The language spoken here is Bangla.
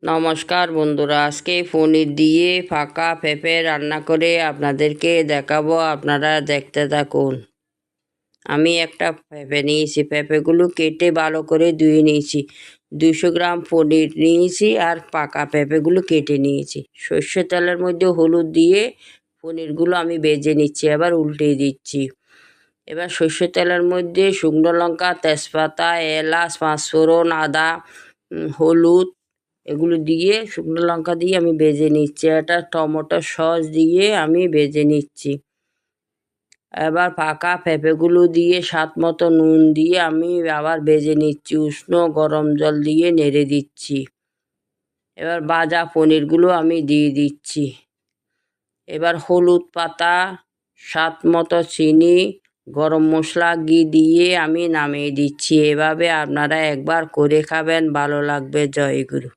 নমস্কার বন্ধুরা, আজকে পনির দিয়ে ফাঁকা পেঁপে রান্না করে আপনাদেরকে দেখাবো। আপনারা দেখতে থাকুন। আমি একটা পেঁপে নিয়েছি, পেঁপেগুলো কেটে ভালো করে ধুয়ে নিয়েছি। 200 গ্রাম পনির নিয়েছি আর পাকা পেঁপেগুলো কেটে নিয়েছি। সর্ষে তেলের মধ্যে হলুদ দিয়ে পনিরগুলো আমি ভেজে নিচ্ছি, এবার উল্টে দিচ্ছি। এবার সর্ষে তেলের মধ্যে শুকনো লঙ্কা, তেজপাতা, এলাচ, পাঁচফোড়ন, আদা, হলুদ এগুলো দিয়ে শুকনো লঙ্কা দিয়ে আমি ভেজে নিচ্ছি। এটা টমেটো সস দিয়ে আমি ভেজে নিচ্ছি। এবার পাকা পেঁপেগুলো দিয়ে স্বাদ মতো নুন দিয়ে আমি আবার ভেজে নিচ্ছি। উষ্ণ গরম জল দিয়ে নেড়ে দিচ্ছি। এবার ভাজা পনিরগুলো আমি দিয়ে দিচ্ছি। এবার হলুদ পাতা, স্বাদ মতো চিনি, গরম মশলা ঘি দিয়ে আমি নামিয়ে দিচ্ছি। এভাবে আপনারা একবার করে খাবেন, ভালো লাগবে। জয় গুরু।